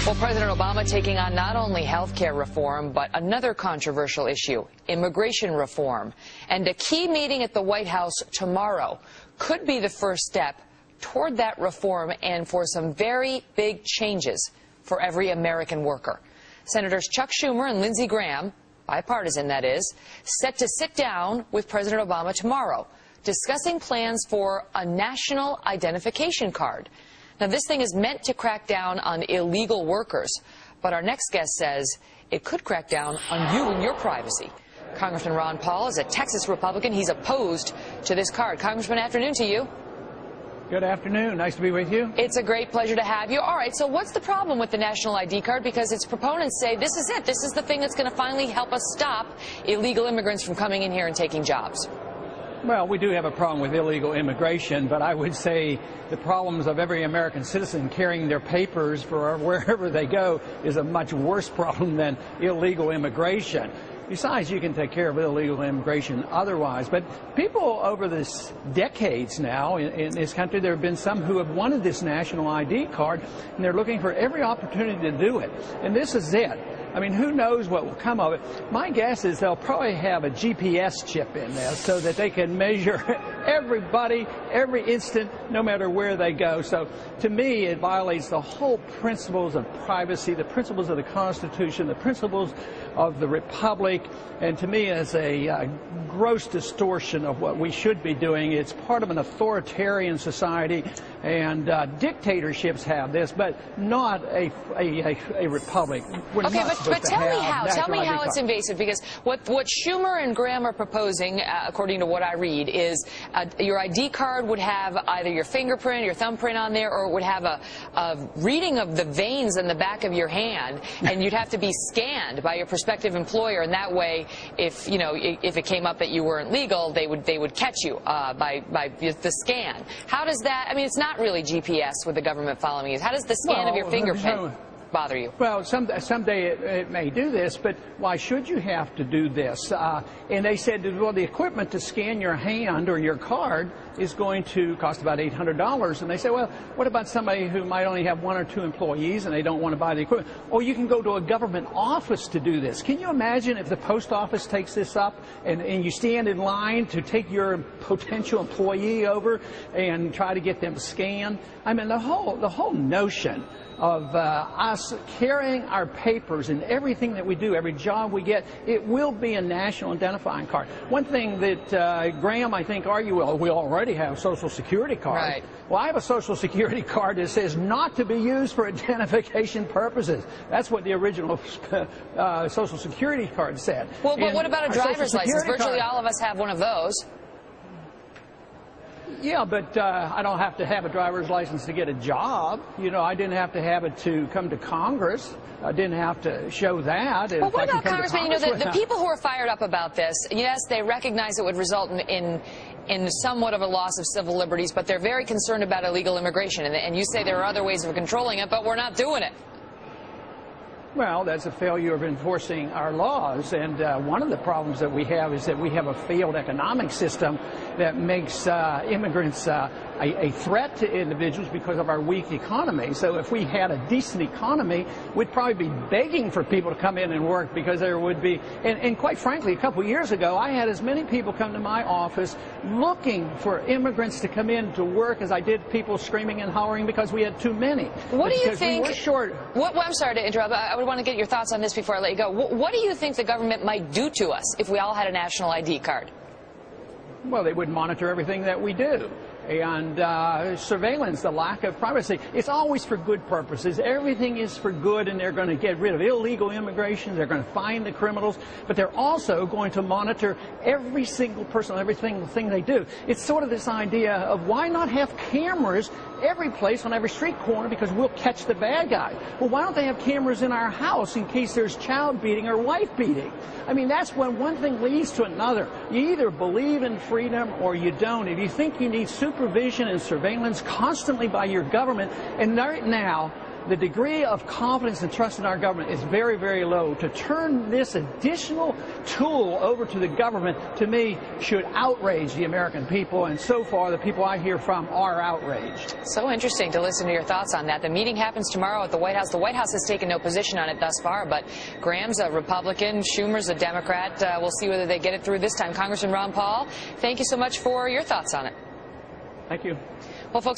Well, President Obama taking on not only health care reform, but another controversial issue, immigration reform. And a key meeting at the White House tomorrow could be the first step toward that reform and for some very big changes for every American worker. Senators Chuck Schumer and Lindsey Graham, bipartisan that is, set to sit down with President Obama tomorrow, discussing plans for a national identification card. Now, this thing is meant to crack down on illegal workers, but our next guest says it could crack down on you and your privacy. Congressman Ron Paul is a Texas Republican. He's opposed to this card. Congressman, afternoon to you. Good afternoon. Nice to be with you. It's a great pleasure to have you. All right, so what's the problem with the national ID card? Because its proponents say this is it. This is the thing that's going to finally help us stop illegal immigrants from coming in here and taking jobs. Well, we do have a problem with illegal immigration, but I would say the problems of every American citizen carrying their papers for wherever they go is a much worse problem than illegal immigration. Besides, you can take care of illegal immigration otherwise. But people over this decades now in this country, there have been some who have wanted this national ID card, and they're looking for every opportunity to do it. And this is it. I mean, who knows what will come of it. My guess is they'll probably have a GPS chip in there so that they can measure everybody, every instant, no matter where they go. So to me, it violates the whole principles of privacy, the principles of the Constitution, the principles of the Republic, and to me it's a gross distortion of what we should be doing. It's part of an authoritarian society, and dictatorships have this, but not a republic. Okay, but tell me how. Tell me how it's invasive, because what Schumer and Graham are proposing, according to what I read, is your ID card would have either your fingerprint, your thumbprint on there, or it would have a reading of the veins in the back of your hand, and you'd have to be scanned by your prospective employer, and that way, if it came up that you weren't legal, they would catch you by the scan. How does that? I mean, it's not really GPS with the government following you. How does the scan of your fingerprint bother you? Well, someday it may do this, but why should you have to do this? And they said, well, the equipment to scan your hand or your card is going to cost about $800. And they say, well, what about somebody who might only have 1 or 2 employees and they don't want to buy the equipment? Or you can go to a government office to do this. Can you imagine if the post office takes this up and you stand in line to take your potential employee over and try to get them scanned? I mean, the whole notion of us carrying our papers in everything that we do, every job we get, it will be a national identifying card. One thing that Graham, I think, we already have Social Security cards. Right. Well, I have a Social Security card that says not to be used for identification purposes. That's what the original Social Security card said. Well, but what about a driver's license? Virtually all of us have one of those. Yeah, but I don't have to have a driver's license to get a job. You know, I didn't have to have it to come to Congress. I didn't have to show that. Well, what about Congressman? You know, the people who are fired up about this, yes, they recognize it would result in somewhat of a loss of civil liberties, but they're very concerned about illegal immigration. And you say there are other ways of controlling it, but we're not doing it. Well, that's a failure of enforcing our laws, and one of the problems that we have is that we have a failed economic system that makes immigrants a threat to individuals because of our weak economy. So if we had a decent economy, we'd probably be begging for people to come in and work, because there would be, and quite frankly, a couple of years ago, I had as many people come to my office looking for immigrants to come in to work as I did people screaming and hollering because we had too many. What do you think? We were short. I'm sorry to interrupt. I would want to get your thoughts on this before I let you go. What do you think the government might do to us if we all had a national ID card? Well, they would monitor everything that we do. And surveillance, the lack of privacy, it's always for good purposes. Everything is for good, and they're going to get rid of illegal immigration. They're going to find the criminals, but they're also going to monitor every single person, every single thing they do. It's sort of this idea of why not have cameras every place on every street corner, because we'll catch the bad guy. Well, why don't they have cameras in our house in case there's child beating or wife beating? I mean, that's when one thing leads to another. You either believe in freedom or you don't. If you think you need supervision and surveillance constantly by your government, and right now, the degree of confidence and trust in our government is very, very low. To turn this additional tool over to the government, to me, should outrage the American people, and so far the people I hear from are outraged. So interesting to listen to your thoughts on that. The meeting happens tomorrow at the White House. The White House has taken no position on it thus far, but Graham's a Republican, Schumer's a Democrat. We'll see whether they get it through this time. Congressman Ron Paul, thank you so much for your thoughts on it. Thank you. Well, folks.